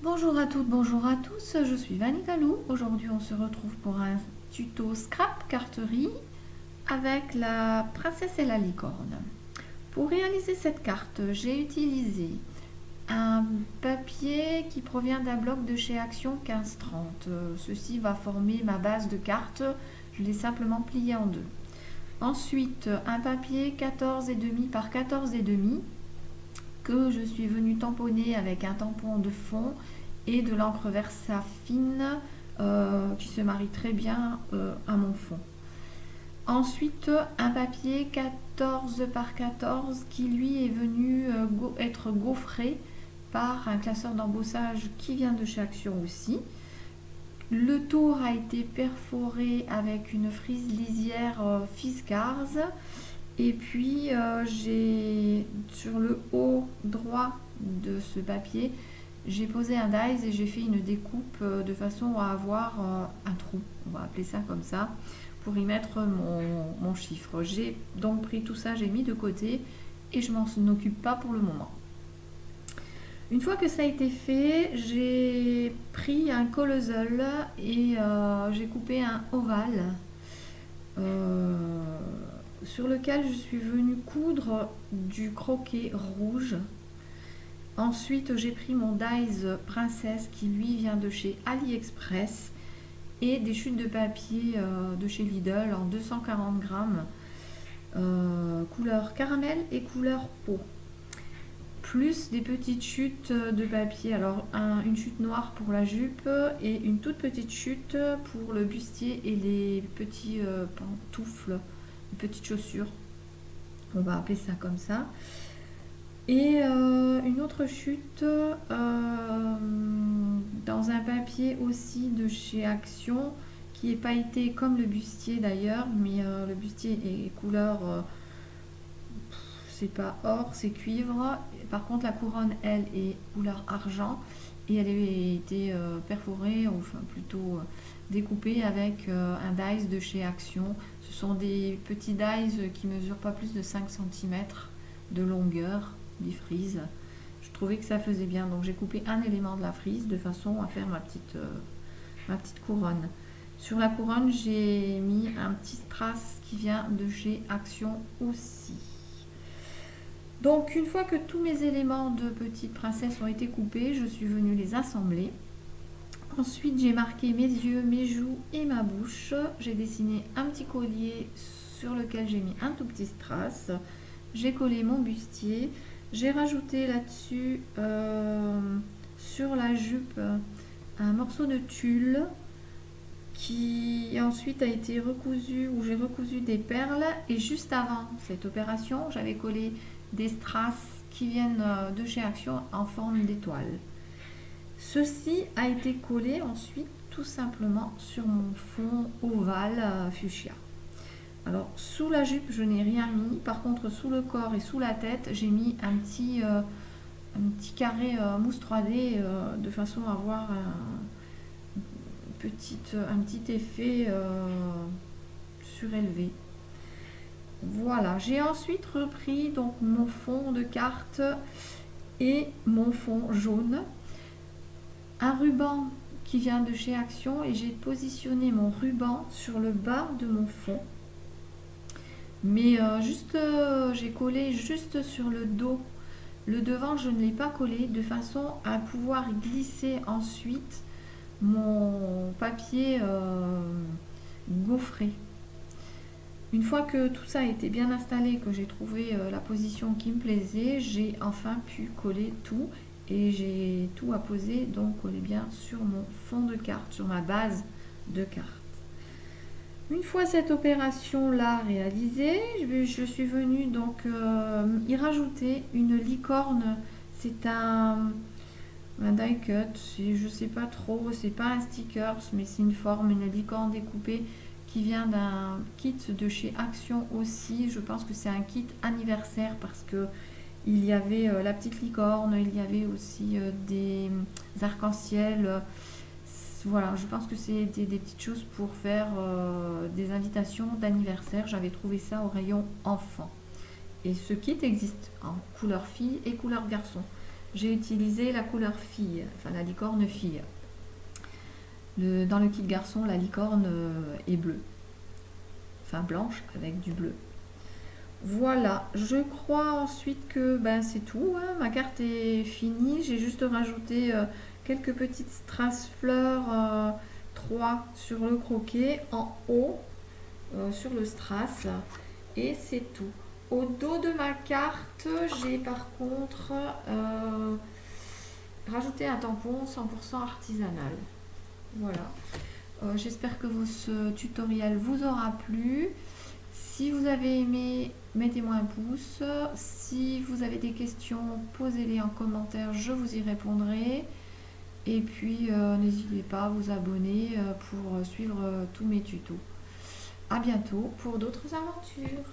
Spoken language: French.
Bonjour à toutes, bonjour à tous, je suis Vanita Lou. Aujourd'hui on se retrouve pour un tuto scrap carterie avec la princesse et la licorne. Pour réaliser cette carte, j'ai utilisé un papier qui provient d'un bloc de chez Action 1530. Ceci va former ma base de carte, je l'ai simplement plié en deux. Ensuite, un papier 14,5 par 14,5 que je suis venue tamponner avec un tampon de fond et de l'encre Versa fine qui se marie très bien à mon fond. Ensuite, un papier 14 par 14 qui lui est venu être gaufré par un classeur d'embossage qui vient de chez Action aussi. Le tour a été perforé avec une frise lisière Fiskars. Et puis j'ai sur le haut droit de ce papier, j'ai posé un dies et j'ai fait une découpe de façon à avoir un trou, on va appeler ça comme ça, pour y mettre mon chiffre. J'ai donc pris tout ça, j'ai mis de côté et je m'en occupe pas pour le moment. Une fois que ça a été fait, j'ai pris un collezel et j'ai coupé un ovale sur lequel je suis venue coudre du croquet rouge. Ensuite, j'ai pris mon dies princesse qui lui vient de chez AliExpress et des chutes de papier de chez Lidl en 240 grammes, couleur caramel et couleur peau. Plus des petites chutes de papier, alors une chute noire pour la jupe et une toute petite chute pour le bustier et les petits pantoufles, les petites chaussures, on va appeler ça comme ça. Et une autre chute dans un papier aussi de chez Action qui est pailleté comme le bustier d'ailleurs, mais le bustier est couleur c'est pas or, c'est cuivre. Par contre, la couronne, elle, est couleur argent et elle a été perforée, ou enfin plutôt découpée avec un dies de chez Action. Ce sont des petits dies qui mesurent pas plus de 5 cm de longueur, des frises. Je trouvais que ça faisait bien, donc j'ai coupé un élément de la frise de façon à faire ma petite couronne. Sur la couronne, j'ai mis un petit strass qui vient de chez Action aussi. Donc une fois que tous mes éléments de petite princesse ont été coupés, je suis venue les assembler. Ensuite, j'ai marqué mes yeux, mes joues et ma bouche. J'ai dessiné un petit collier sur lequel j'ai mis un tout petit strass. J'ai collé mon bustier. J'ai rajouté là-dessus, sur la jupe, un morceau de tulle qui ensuite a été recousu, où j'ai recousu des perles. Et juste avant cette opération, j'avais collé des strass qui viennent de chez Action en forme d'étoile. Ceci a été collé ensuite tout simplement sur mon fond ovale fuchsia. Alors sous la jupe je n'ai rien mis, par contre sous le corps et sous la tête j'ai mis un petit carré mousse 3D de façon à avoir un petit effet surélevé. Voilà, j'ai ensuite repris donc mon fond de carte et mon fond jaune, un ruban qui vient de chez Action et j'ai positionné mon ruban sur le bas de mon fond. Mais j'ai collé juste sur le dos. Le devant, je ne l'ai pas collé de façon à pouvoir glisser ensuite mon papier gaufré. Une fois que tout ça a été bien installé, que j'ai trouvé la position qui me plaisait, j'ai enfin pu coller tout et j'ai tout apposé, donc collé bien sur mon fond de carte, sur ma base de carte. Une fois cette opération là réalisée, je suis venue donc y rajouter une licorne. C'est un die cut, je sais pas trop, c'est pas un sticker, mais c'est une forme, une licorne découpée qui vient d'un kit de chez Action aussi. Je pense que c'est un kit anniversaire parce que il y avait la petite licorne, il y avait aussi des arcs-en-ciel. Voilà, je pense que c'est des petites choses pour faire des invitations d'anniversaire. J'avais trouvé ça au rayon enfant. Et ce kit existe en couleur fille et couleur garçon. j'ai utilisé la couleur fille, enfin la licorne fille. Dans le kit garçon, la licorne est bleue, enfin blanche avec du bleu. Voilà, je crois ensuite que ben, c'est tout, hein. Ma carte est finie. J'ai juste rajouté quelques petites strass fleurs 3 sur le croquet en haut, sur le strass. Et c'est tout. Au dos de ma carte, j'ai par contre rajouté un tampon 100% artisanal. Voilà. J'espère que ce tutoriel vous aura plu. Si vous avez aimé, mettez-moi un pouce. Si vous avez des questions, posez-les en commentaire, je vous y répondrai. Et puis, n'hésitez pas à vous abonner pour suivre tous mes tutos. À bientôt pour d'autres aventures.